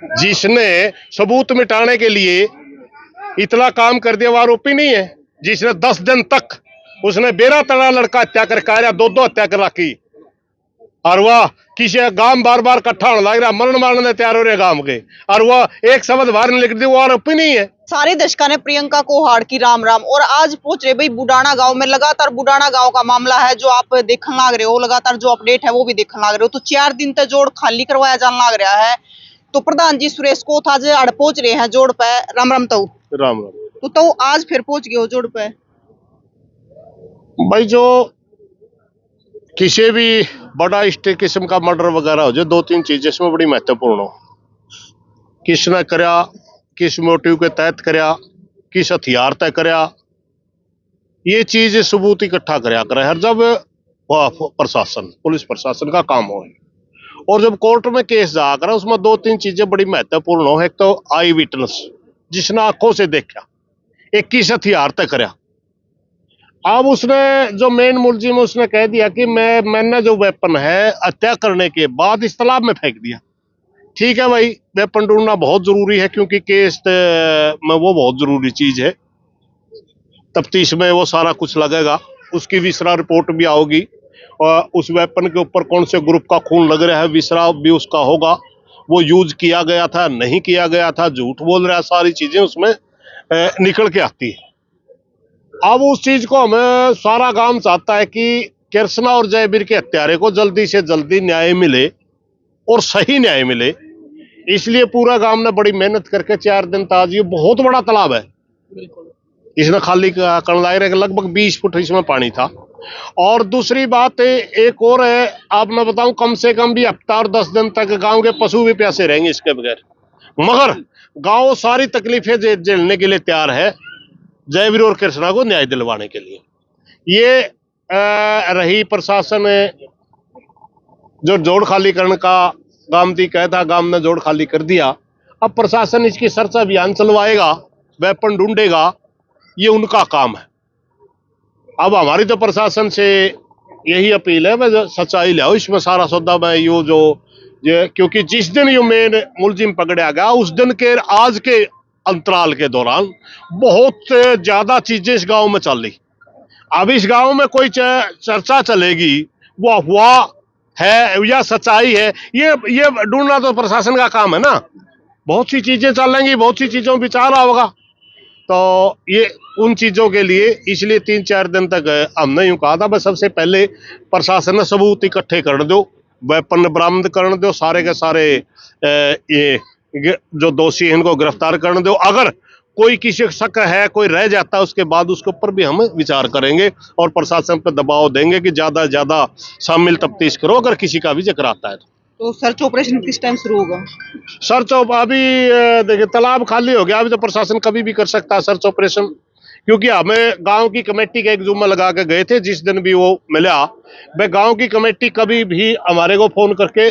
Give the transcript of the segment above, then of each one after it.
जिसने सबूत मिटाने के लिए इतना काम कर दिया वो आरोपी नहीं है। जिसने 10 दिन तक उसने बेरा तड़ा लड़का हत्या कर दो हत्या कर रखी, और वह किसी गांव बार बार इकट्ठा होने लग रहा, मरण मारने तैयार हो रहे गांव के, और वह एक शब्द बाहर नहीं लिख दी, वो आरोपी नहीं है। सारे दशका ने प्रियंका को हाड़ की राम राम। और आज पहुंच रहे भाई बुडाना गांव में। लगातार बुडाना गांव का मामला है जो आप देखने लग रहे हो, लगातार जो अपडेट है वो भी देखने लग रहे हो। तो 4 दिन तक जोड़ खाली करवाया जाने लग रहा है। तो प्रधान जी सुरेश को था जो अड़ पहुंच रहे हैं जोड़ पे। राम राम तो राम राम। तो आज फिर पहुंच गए हो जोड़ पे। भाई जो किसी भी बड़ा इस किस्म का मर्डर वगैरह हो जाए, 2-3 चीजें इसमें बड़ी महत्वपूर्ण हो। किसने करया, किस मोटिव के तहत करया, किस हथियार तय करया, ये चीज सबूत इकट्ठा करया करे हर जब प्रशासन पुलिस प्रशासन का काम हो। और जब कोर्ट में केस जाकर उसमें 2-3 चीजें बड़ी महत्वपूर्ण हो। एक तो आई विटनेस, जिसने आंखों से देखा, एक किस हथियार तय करया। अब उसने जो मेन मुलजिम है उसने कह दिया कि मैंने जो वेपन है हत्या करने के बाद इस तालाब में फेंक दिया। ठीक है भाई, वेपन ढूंढना बहुत जरूरी है क्योंकि केस में वो बहुत जरूरी चीज है। तफ्तीश में वो सारा कुछ लगेगा, उसकी विसरा रिपोर्ट भी आओगी, और उस वेपन के ऊपर कौन से ग्रुप का खून लग रहा है विसरा भी उसका होगा, वो यूज किया गया था नहीं किया गया था, झूठ बोल रहा है, सारी चीजें उसमें निकल के आती है। अब उस चीज को हमें सारा गांव चाहता है कि कृष्णा और जयवीर के हत्यारे को जल्दी से जल्दी न्याय मिले और सही न्याय मिले। इसलिए पूरा गांव ने बड़ी मेहनत करके 4 दिन ताज, ये बहुत बड़ा तालाब है, इसने खाली करने लगे, लगभग 20 फुट इसमें पानी था। और दूसरी बात एक और है, आप मैं बताऊं, कम से कम भी हफ्ता और 10 दिन तक गांव के पशु भी प्यासे रहेंगे इसके बगैर। मगर गांव सारी तकलीफें झेलने के लिए तैयार है जयवीर और कृष्णा को न्याय दिलवाने के लिए। ये रही प्रशासन जो जोड़ खाली करने का गांव दी कहता, गांव ने जोड़ खाली कर दिया। अब प्रशासन इसकी सर्च अभियान चलवाएगा, वेपन ढूंढेगा, ये उनका काम है। अब हमारी तो प्रशासन से यही अपील है, मैं सच्चाई ले आओ इसमें सारा सौदा में। ये क्योंकि जिस दिन ये मेन मुलजिम पकड़ा गया उस दिन के आज के अंतराल के दौरान बहुत ज्यादा चीजें इस गांव में चल रही। अब इस गांव में कोई चर्चा चलेगी वो अफवाह है या सच्चाई है, ये ढूंढना तो प्रशासन का काम है ना। बहुत सी चीजें चलेंगी, बहुत सी चीजों में विचार होगा, तो ये उन चीजों के लिए इसलिए 3-4 दिन तक हमने यूं कहा था बस सबसे पहले प्रशासन ने सबूत इकट्ठे कर दो, वेपन बरामद कर दो, सारे के सारे ये जो दोषी हैं इनको गिरफ्तार कर दो। अगर कोई किसी शक है, कोई रह जाता है, उसके बाद उसके ऊपर भी हम विचार करेंगे और प्रशासन पर दबाव देंगे कि ज्यादा से ज्यादा शामिल तफ्तीश करो अगर किसी का भी जिक्र आता है तो सर्च ऑपरेशन किस टाइम शुरू होगा? सर्च अभी देखिए तालाब खाली हो गया, अभी तो प्रशासन कभी भी कर सकता है सर्च ऑपरेशन, क्योंकि हमें गांव की कमेटी का एक जुम्मा लगा के गए थे। जिस दिन भी वो मिला, भाई गांव की कमेटी कभी भी हमारे को फोन करके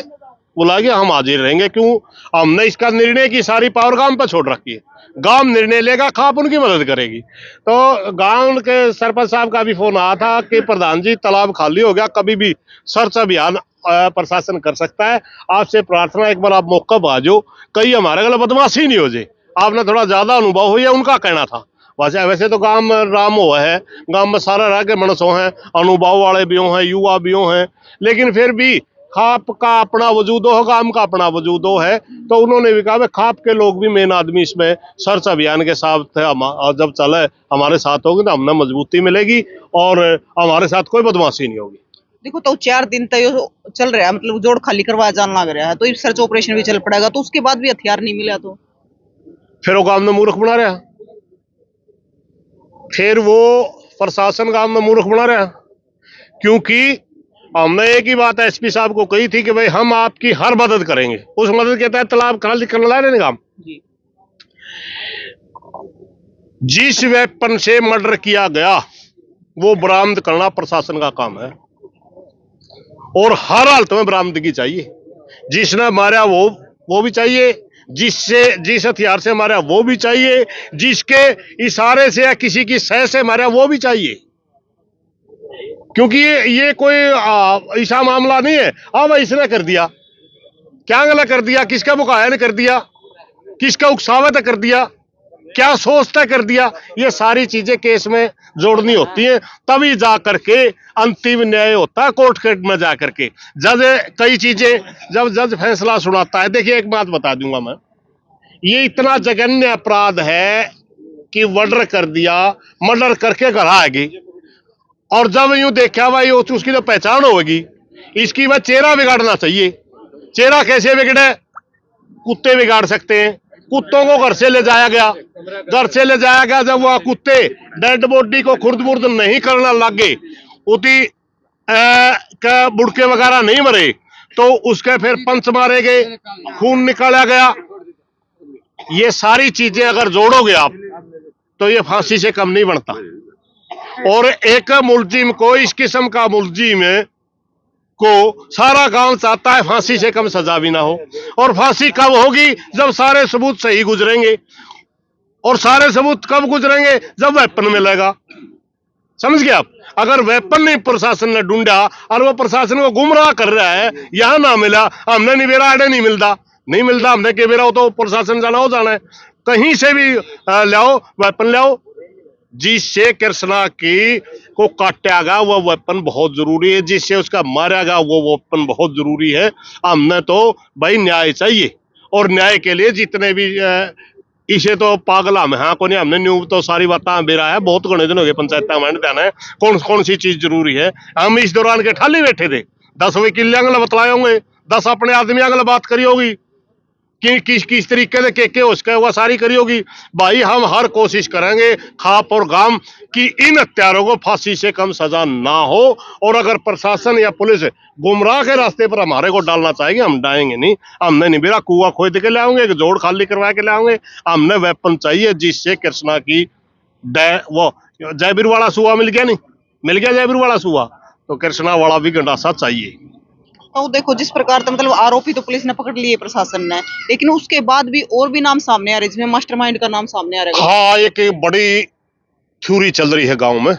बुला के हम हाजिर रहेंगे। क्यों? हमने इसका निर्णय की सारी पावर गांव पर छोड़ रखी है, गांव निर्णय लेगा, खाप उनकी मदद करेगी। तो गांव के सरपंच साहब का भी फोन आया था कि प्रधान जी तालाब खाली हो गया, कभी भी सर्च अभियान प्रशासन कर सकता है, आपसे प्रार्थना एक बार आप मौका बाजो, कहीं हमारे गले बदमाशी नहीं हो जाए। आपने थोड़ा ज्यादा अनुभव हो, यह उनका कहना था। वैसे तो गांव में राम हो है, गांव में सारा रह के मनसो हैं, अनुभव वाले भी हो हैं, युवा भी हो हैं, लेकिन फिर भी खाप का अपना वजूद हो, गांव का अपना वजूद हो है। तो उन्होंने भी कहा खाप के लोग भी मेन आदमी इसमें सर्च अभियान के साथ जब चले हमारे साथ होगी तो हमने मजबूती मिलेगी और हमारे साथ कोई बदमाशी नहीं होगी। देखो तो 4 दिन तक चल रहा है, मतलब जोड़ खाली करवाया जाने लग रहा है, तो सर्च ऑपरेशन भी चल पड़ेगा। तो उसके बाद भी हथियार नहीं मिला तो फिर वो गांव में मूर्ख बना रहा, फिर वो प्रशासन गांव में मूर्ख बना रहा, क्योंकि हमने एक ही बात एसपी साहब को कही थी कि भाई हम आपकी हर मदद करेंगे। उस मदद के तहत तालाब खाली करने ला रहे काम। जिस वेपन से मर्डर किया गया वो बरामद करना प्रशासन का काम है और हर हालत में बरामदगी चाहिए। जिसने मारा वो भी चाहिए, जिस हथियार से मारा वो भी चाहिए, जिसके इशारे से या किसी की सह से मारा वो भी चाहिए। क्योंकि ये कोई ऐसा मामला नहीं है अब इसने कर दिया, क्या गलत कर दिया, किसका मुकाया ने कर दिया, किसका उकसावा तय कर दिया, क्या सोच तय कर दिया, ये सारी चीजें केस में जोड़नी होती हैं, तभी जा करके अंतिम न्याय होता है कोर्ट के में जा करके। जज कई चीजें जब जज फैसला सुनाता है, देखिए एक बात बता दूंगा मैं, ये इतना जघन्य अपराध है कि मर्डर कर दिया, मर्डर करके घर आएगी, और जब यूं देखा भाई उसकी तो पहचान होगी, इसकी वह चेहरा बिगाड़ना चाहिए। चेहरा कैसे बिगड़े, कुत्ते बिगाड़ सकते हैं। कुत्तों को घर से ले जाया गया, घर से ले जाया गया, जब वह कुत्ते डेड बॉडी को खुर्द बुर्द नहीं करना लगे, उती का बुड़के वगैरह नहीं मरे, तो उसके फिर पंच मारे गए, खून निकाला गया। ये सारी चीजें अगर जोड़ोगे आप तो ये फांसी से कम नहीं बनता। और एक मुलजिम को, इस किस्म का मुलजिम को सारा गांव चाहता है फांसी से कम सजा भी ना हो। और फांसी कब होगी, जब सारे सबूत सही गुजरेंगे। और सारे सबूत कब गुजरेंगे, जब वेपन मिलेगा। समझ गए आप। अगर वेपन नहीं प्रशासन ने ढूंढा और वो प्रशासन को गुमराह कर रहा है, यहां ना मिला, हमने निबेरा आड़े नहीं मिलता हमने के बेरा हो, तो प्रशासन जाना हो जाना है, कहीं से भी लाओ वेपन लाओ, जिससे कृष्णा की को काटा गया वो वेपन बहुत जरूरी है, जिससे उसका मारा गया वो वेपन बहुत जरूरी है। हमने तो भाई न्याय चाहिए, और न्याय के लिए जितने भी इसे तो पागला में हाँ को नहीं, हमने न्यू तो सारी बातें बेरा है, बहुत घने दिन हो गए पंचायत में ध्यान है कौन सी चीज जरूरी है। हम इस दौरान के ठाली बैठे थे, 10 वकील अगले बतलाए होंगे, 10 अपने आदमी अगले बात करी होगी कि किस तरीके से के उसका वो सारी करी होगी। भाई हम हर कोशिश करेंगे खाप और गाम कि इन हत्यारों को फांसी से कम सजा ना हो। और अगर प्रशासन या पुलिस गुमराह के रास्ते पर हमारे को डालना चाहेंगे, हम डालेंगे नहीं। हमने नहीं मेरा कुआ खोद के लाओगे, एक जोड़ खाली करवा के लाओगे। हमने वेपन चाहिए जिससे कृष्णा की वो जयबीर वाला सुआ मिल गया, नहीं मिल गया जयबीर वाला सुआ, तो कृष्णा वाला भी गंडासा चाहिए। तो देखो जिस प्रकार से मतलब आरोपी तो पुलिस ने पकड़ लिए प्रशासन ने, लेकिन उसके बाद भी और भी नाम सामने आ रहे, जिसमें मास्टरमाइंड का नाम सामने आ रहा है। हाँ, एक बड़ी थ्योरी चल रही है गांव में,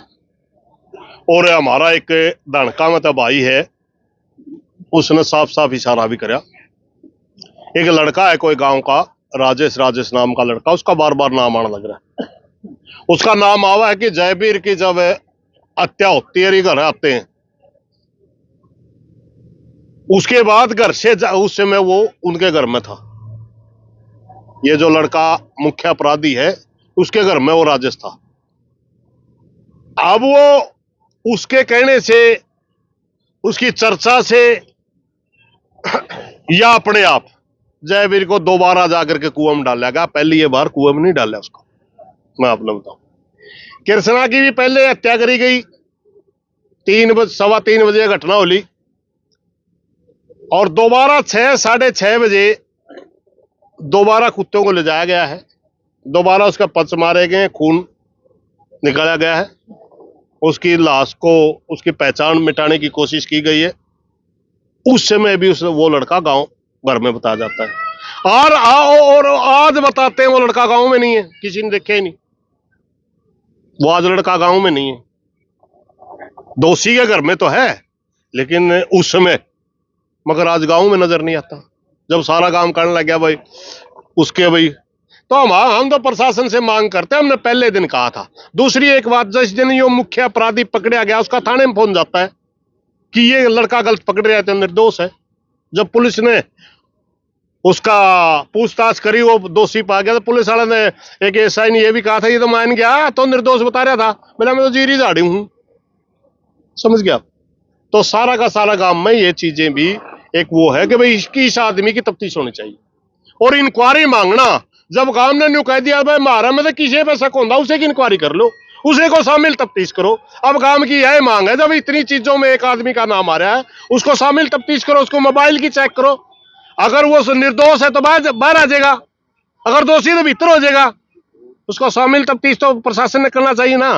और हमारा एक धनका में तो भाई है, उसने साफ साफ इशारा भी करा। एक लड़का है कोई गांव का, राजेश नाम का लड़का, उसका बार बार नाम आने लग रहा है। उसका नाम आवा है कि जयबीर की जब हत्या होती है, घर आते हैं, उसके बाद घर से उस समय वो उनके घर में था। ये जो लड़का मुख्य अपराधी है उसके घर में वो राजेश था। अब वो उसके कहने से, उसकी चर्चा से या अपने आप जयबीर को दोबारा जाकर के कुआं में डाला गया। पहली ये बार कुआं में नहीं डाला उसको, मैं आपने बताऊं। कृष्णा की भी पहले हत्या करी गई, 3-3:15 बजे घटना होली, और दोबारा 6-6:30 बजे दोबारा कुत्तों को ले जाया गया है, दोबारा उसका पंच मारे गए, खून निकाला गया है, उसकी लाश को, उसकी पहचान मिटाने की कोशिश की गई है। उस समय भी वो लड़का गांव भर में बताया जाता है, और आज बताते हैं वो लड़का गांव में नहीं है, किसी ने देखे ही नहीं, वो आज लड़का गांव में नहीं है। दोषी के घर में तो है, लेकिन उस समय मगर आज गांव में नजर नहीं आता, जब सारा काम करने लग गया भाई उसके भाई। तो हम तो प्रशासन से मांग करते हैं, हमने पहले दिन कहा था। दूसरी एक बात, जिस दिन ये मुख्य अपराधी पकड़ा गया उसका थाने में फोन जाता है कि ये लड़का गलत पकड़ रहा है, तो निर्दोष है। जब पुलिस ने उसका पूछताछ करी, वो दोषी पा गया, तो पुलिस वाले ने, एक एसआई ने ये भी कहा था ये तो मान गया, तो निर्दोष बता रहा था। मैं तो जीरी झाड़ी हूं, समझ गया। तो सारा का सारा काम में ये चीजें भी एक वो है कि भाई इस आदमी की तफ्तीश होनी चाहिए और इंक्वायरी मांगना। जब काम ने न्यू कह दिया भाई मारा में तो किसी पे शक होता, उसे की इंक्वायरी कर लो, उसे को शामिल तफ्तीश करो। अब काम की यह मांग है, जब इतनी चीजों में एक आदमी का नाम आ रहा है, उसको शामिल तफ्तीश करो, उसको मोबाइल की चेक करो। अगर वो निर्दोष है तो बाहर आ जाएगा, अगर दोषी तो भीतर हो जाएगा। उसको शामिल तफ्तीश तो प्रशासन ने करना चाहिए ना।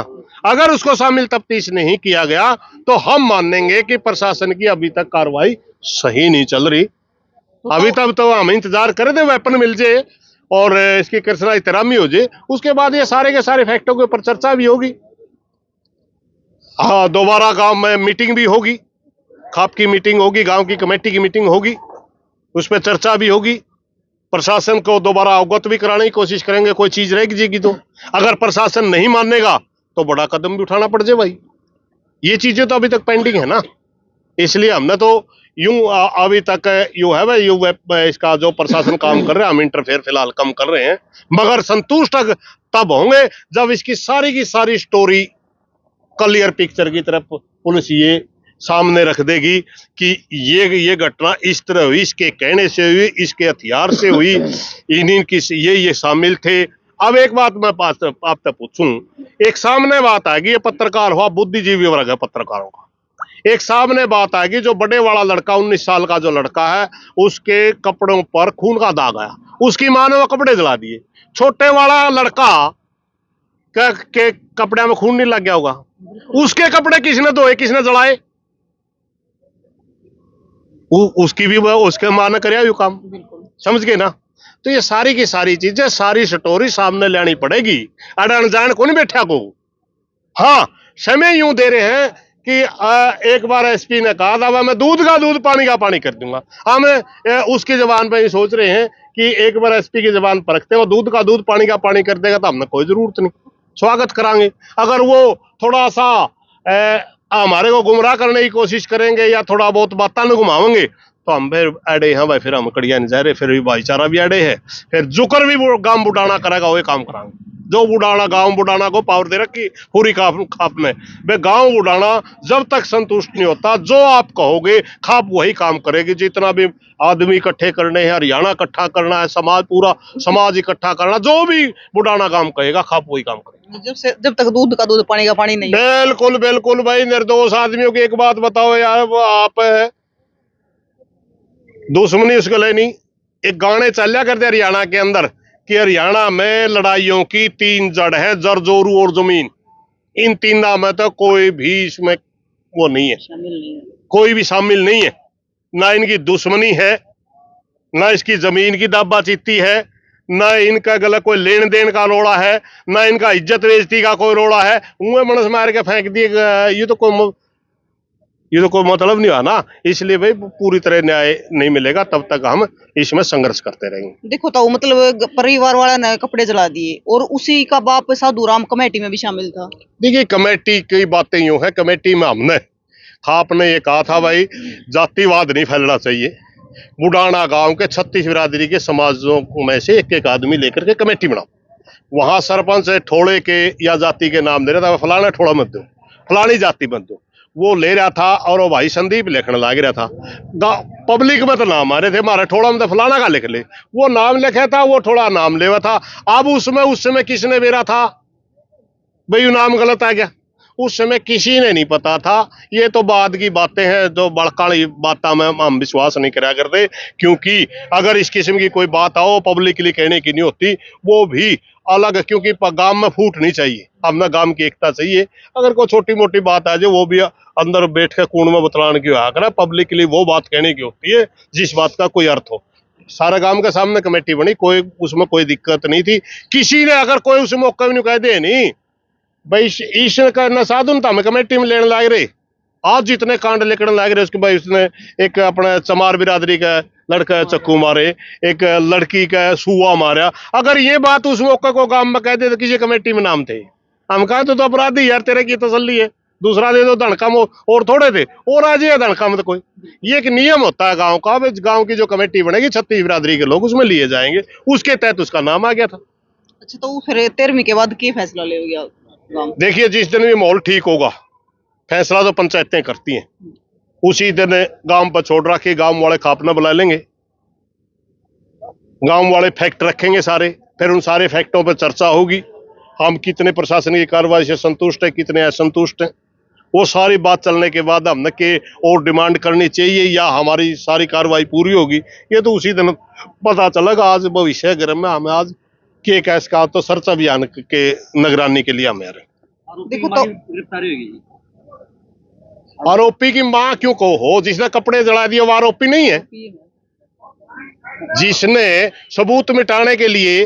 अगर उसको शामिल तफ्तीश नहीं किया गया तो हम मानेंगे कि प्रशासन की अभी तक कार्रवाई सही नहीं चल रही। अभी तक तो हम इंतजार कर रहे थे वेपन मिल जाए और इसकी कृष्णा इतरामी हो जाए, उसके बाद ये सारे के सारे फैक्टों के ऊपर चर्चा भी होगी। हाँ, दोबारा गांव में मीटिंग भी होगी, खाप की मीटिंग होगी, गांव की कमेटी की मीटिंग होगी, उस पर चर्चा भी होगी। प्रशासन को दोबारा अवगत भी कराने की कोशिश करेंगे, कोई चीज रहेगी तो। अगर प्रशासन नहीं मानेगा तो बड़ा कदम भी उठाना पड़ जाए भाई। ये चीजें तो अभी तक पेंडिंग है ना, इसलिए हमने तो यूं अभी तक यूं है भाई, इसका जो प्रशासन काम कर रहा है हम इंटरफेयर फिलहाल कम कर रहे हैं, मगर संतुष्ट तब होंगे जब इसकी की सारी स्टोरी क्लियर पिक्चर की तरफ पुलिस ये सामने रख देगी कि ये घटना इस तरह हुई, इसके कहने से हुई, इसके हथियार से हुई, इन्हीं की ये शामिल थे। अब एक बात मैं आपसे पूछूं, एक सामने बात आएगी, ये पत्रकार हुआ, बुद्धिजीवी वर्ग है पत्रकारों का, एक सामने बात आएगी जो बड़े वाला लड़का 19 साल का जो लड़का है उसके कपड़ों पर खून का दाग आया, उसकी मां ने वो कपड़े जला दिए। छोटे वाला लड़का के कपड़े में खून नहीं लग गया होगा, उसके कपड़े किसने धोए, किसने जलाए? उसकी भी उसके मां ने कराया ये काम, समझ गए ना। तो ये सारी की सारी चीजें, सारी स्टोरी सामने लानी पड़ेगी, अनजान को नहीं बैठा को। हाँ, समय यूं दे रहे हैं कि एक बार एसपी ने कहा था मैं दूध का दूध पानी का पानी कर दूंगा, हम उसकी जबान पे सोच रहे हैं कि एक बार एसपी की जबान पर रखते हैं, वो दूध का दूध पानी का पानी कर देगा तो हमने कोई जरूरत नहीं, स्वागत करांगे। अगर वो थोड़ा सा हमारे को गुमराह करने की कोशिश करेंगे या थोड़ा बहुत बातें न घुमावेंगे तो हम फिर अड़े हैं भाई, फिर हम कड़िया नहीं जा रहे, फिर भी भाईचारा भी अड़े है, फिर जुकर भी गांव बुढ़ाना करेगा वही काम कराएंगे। जो बुढ़ाना गांव बुढ़ाना को पावर दे रखी पूरी खाप में, वे गांव बुढ़ाना जब तक संतुष्ट नहीं होता, जो आप कहोगे खाप वही काम करेगी। जितना भी आदमी इकट्ठे करने हैं, हरियाणा इकट्ठा करना है, समाज पूरा समाज इकट्ठा करना, जो भी बुढ़ाना काम कहेगा खाप वही काम करेगा, जब तक दूध का दूध पानी का पानी नहीं। बिल्कुल बिल्कुल भाई। निर्दोष आदमियों की एक बात बताओ यार, वो आप दुश्मनी उसको लेनी। एक गाने चलिया करते हरियाणा के अंदर कि हरियाणा में लड़ाइयों की 3 जड़ है, जर जोरू और जमीन। इन तीनों में तो कोई भी इसमें वो नहीं है, कोई भी शामिल नहीं है। ना इनकी दुश्मनी है, ना इसकी जमीन की दाबाचीती है, ना इनका गलत कोई लेन देन का रोड़ा है, ना इनका इज्जत बेइज्जती का कोई रोड़ा है। उन्हें मनस मार के फेंक दिए, ये तो कोई मतलब नहीं हुआ ना। इसलिए भाई पूरी तरह न्याय नहीं मिलेगा तब तक हम इसमें संघर्ष करते रहेंगे। देखो तो मतलब परिवार वाला ने कपड़े जला दिए और उसी का बाप साधुराम कमेटी में भी शामिल था। देखिए कमेटी की बातें यूं है, कमेटी में हमने आपने ये कहा था भाई जातिवाद नहीं फैलना चाहिए, बुढ़ाना गांव के 36 बिरादरी के समाजों में से एक आदमी लेकर के कमेटी बनाओ। वहां सरपंच ठोड़े के या जाति के नाम दे रहा था, फलाना ठोड़ा मत दो, फलानी जाति मत दो, वो ले रहा था और वो भाई संदीप लिखने लग रहा था। पब्लिक में तो नाम आ रहे थे, हमारे ठोड़ा में तो फलाना का लिख ले, वो नाम लिखा था, वो थोड़ा नाम लेवा था। अब उसमें उस समय किसने बेरा था भाई, नाम गलत आ गया, उस समय किसी ने नहीं पता था। ये तो बाद की बातें हैं, जो बड़काली बातों में हम विश्वास नहीं करा करते, क्योंकि अगर इस किस्म की कोई बात आओ पब्लिकली कहने की नहीं होती, वो भी अलग, क्योंकि गांव में फूट नहीं चाहिए, हमने गांव की एकता चाहिए। अगर कोई छोटी मोटी बात आ जाए वो भी अंदर बैठ के कूण में बतलाने की हुआ करे, पब्लिकली वो बात कहने की होती है जिस बात का कोई अर्थ हो। सारा गांव के सामने कमेटी बनी, कोई उसमें कोई दिक्कत नहीं थी। किसी ने अगर कोई उस मौका भी नहीं कह दे नहीं भाई ईश्वर का न साधुन था, हमें कमेटी में लेने लग रहे। आज जितने कांड लेकर लग रहे उसके भाई उसने एक अपने चमार बिरादरी का लड़का चक्कू मारे, एक लड़की का सुआ मारा। अगर ये बात उस मौके को गांव में कह दे तो किसी कमेटी में नाम थे, हम कहा तो अपराधी यार, तेरे की तसल्ली है, दूसरा दे दो धनकम और थोड़े थे और आज ये धनकम तो कोई। ये एक नियम होता है गांव का, गांव की जो कमेटी बनेगी 36 बिरादरी के लोग उसमें लिए जाएंगे, उसके तहत उसका नाम आ गया था। अच्छा, तो फिर 13वीं के बाद क्या फैसला ले गया? देखिए जिस दिन भी माहौल ठीक होगा, फैसला तो पंचायतें करती हैं, उसी दिन गांव पर छोड़ रखे, गांव वाले खापना बुला लेंगे, गांव वाले फैक्ट रखेंगे सारे, फिर उन सारे फैक्टों पर चर्चा होगी। हम कितने प्रशासन की कार्रवाई से संतुष्ट है, कितने असंतुष्ट हैं, वो सारी बात चलने के बाद हमने के और डिमांड करनी चाहिए या हमारी सारी कार्रवाई पूरी होगी, ये तो उसी दिन पता चलेगा। आज भविष्य गर्म में हमें आज के कैस का तो सर्च अभियान के निगरानी के लिए हमें देखो तो गिरफ्तारी होगी। आरोपी की मां क्यों हो, जिसने कपड़े जला दिए वो आरोपी नहीं है? जिसने सबूत मिटाने के लिए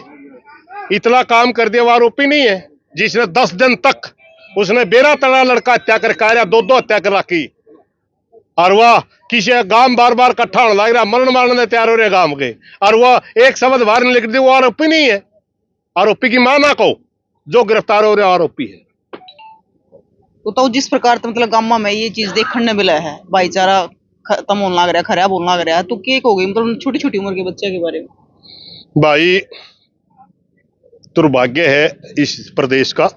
इतना काम कर दिया वो आरोपी नहीं है? जिसने 10 दिन तक उसने बेरा तड़ा लड़का हत्या कर काया, 2 हत्या कर रखी, और वह किसी गांव बार बार इकट्ठा होने लग रहा, मरण मारने तैयार हो रहे गांव के, और वह एक शब्द बाहर नहीं लिख दी, वो आरोपी नहीं है। आरोपी की मां ना कहो, जो गिरफ्तार हो रहे आरोपी है। तो जिस प्रकार तो मतलब गामा में ये चीज देखने मिला है, भाईचारा खत्म होने लग रहा है, खराब होने लग रहा है, तो क्या हो गई मतलब छोटी छोटी उम्र के बच्चे के बारे में? भाई दुर्भाग्य है इस प्रदेश का।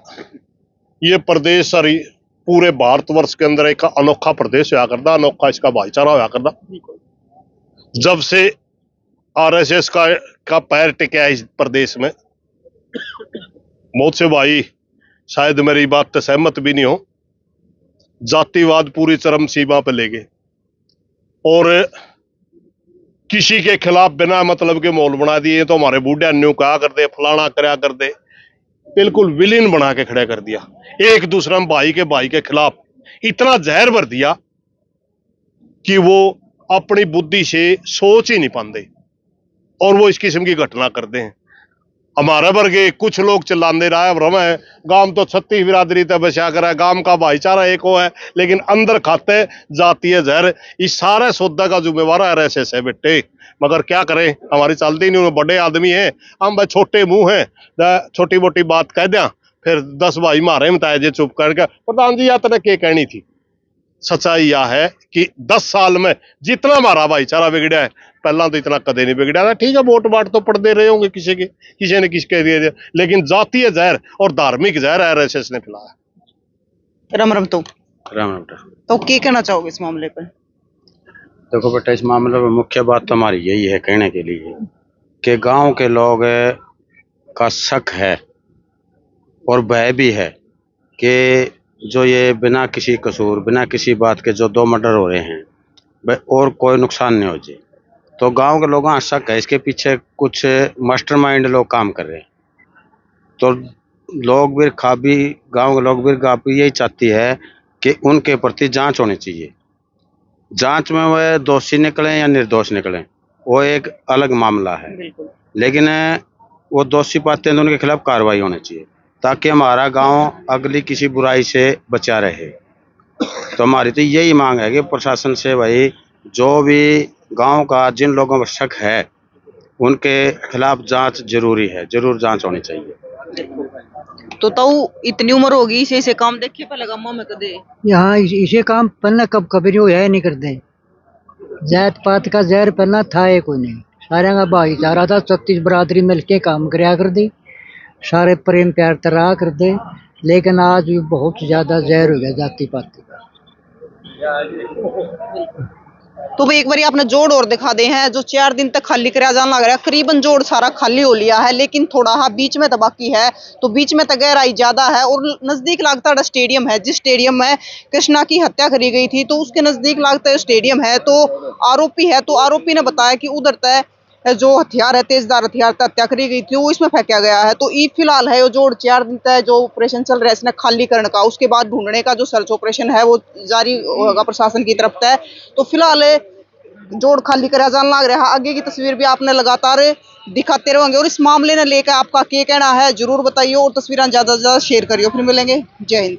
ये प्रदेश सारी पूरे भारतवर्ष के अंदर एक अनोखा प्रदेश हुआ करता, अनोखा इसका भाईचारा हुआ करता। जब से आरएसएस का पैर टिका है इस प्रदेश में, बहुत से भाई शायद मेरी बात से सहमत भी नहीं हो, जातिवाद पूरी चरम सीमा पे ले गए और किसी के खिलाफ बिना मतलब के माहौल बना दिए। तो हमारे बूढ़े न्यू कहा कर दे, फलाना करया कर दे, बिल्कुल विलीन बना के खड़ा कर दिया। एक दूसरे भाई के खिलाफ इतना जहर भर दिया कि वो अपनी बुद्धि से सोच ही नहीं पाते और वो इस किस्म की घटना करते हैं। हमारे वर्गे कुछ लोग चिल्लाते रहा है, भ्रम है, गांव तो 36 बिरादरी तक बचा कर है, गांव का भाईचारा एक हो है, लेकिन अंदर खाते जातीय जहर। इस सारे सौदा का जिम्मेवार आरएसएस है बेटे, मगर क्या करें, हमारी चलती नहीं। बड़े आदमी हैं हम, भाई छोटे मुंह हैं, छोटी मोटी बात कह दिया, फिर 10 भाई मारे बताए जे चुप करके। प्रधान जी यात्रा क्या कहनी थी, सच्चाई यह है कि 10 साल में जितना हमारा भाईचारा बिगड़ा है, पहला तो इतना कदे नहीं बिगड़ा था। ठीक है, वोट बाट तो पड़ते रहे होंगे किसी के, किसी ने किसके दिए, लेकिन जातीय जहर और धार्मिक जहर आरएसएस ने फैलाया। राम राम। तो राम राम। तो क्या कहना चाहोगे इस मामले पर? देखो बेटा, इस मामले में मुख्य बात तो हमारी यही है कहने के लिए कि गांव के लोग का शक है और भय भी है कि जो ये बिना किसी कसूर, बिना किसी बात के जो 2 मर्डर हो रहे हैं और कोई नुकसान नहीं हो जाए। तो गांव के लोगों का शक है, इसके पीछे कुछ मास्टरमाइंड लोग काम कर रहे हैं। तो लोग भी गांव के लोग भी यही चाहती है कि उनके प्रति जांच होनी चाहिए। जांच में वह दोषी निकले या निर्दोष निकले वो एक अलग मामला है, लेकिन वो दोषी पाते हैं तो उनके खिलाफ कार्रवाई होनी चाहिए, ताकि हमारा गांव अगली किसी बुराई से बचा रहे। तो हमारी तो यही मांग है कि प्रशासन से भाई जो भी गांव का जिन लोगों पर शक है उनके खिलाफ जांच जरूरी है, जरूर जांच होनी चाहिए। तो इतनी उम्र होगी, इसे काम देखे पहले गामा में कदे यहाँ इसे काम पहले कब कभी नहीं है, नहीं करते। जात पात का जहर पहला था ही कोई नहीं, सारे का भाईचारा था, 36 बरादरी मिलके काम कराया कर दी, सारे प्रेम प्यार तरह कर दे। लेकिन आज भी बहुत ज्यादा जहर हो गया जाति पाति का। तो भाई एक बार आपने जोड़ और दिखा दे हैं, जो 4 दिन तक खाली कराया जाने लग रहा है। करीबन जोड़ सारा खाली हो लिया है, लेकिन थोड़ा हाँ बीच में तो बाकी है। तो बीच में तो गहराई ज्यादा है और नजदीक लागता स्टेडियम है, जिस स्टेडियम में कृष्णा की हत्या करी गई थी, तो उसके नजदीक लागता स्टेडियम है। तो आरोपी है, तो आरोपी ने बताया कि उधर तय जो हथियार है, तेजदार हथियार हत्या करी गई थी, वो इसमें फेंका गया है। तो ये फिलहाल है वो जोड़ 4 दिन तक जो ऑपरेशन चल रहा है इसने खाली करने का, उसके बाद ढूंढने का जो सर्च ऑपरेशन है वो जारी होगा प्रशासन की तरफ से। तो फिलहाल जोड़ खाली करा जाने लग रहा है। आगे की तस्वीर भी आपने लगातार दिखाते रहेंगे और इस मामले ने लेकर आपका क्या कहना है जरूर बताइए और तस्वीरें ज्यादा से ज्यादा शेयर करिए। फिर मिलेंगे, जय हिंद।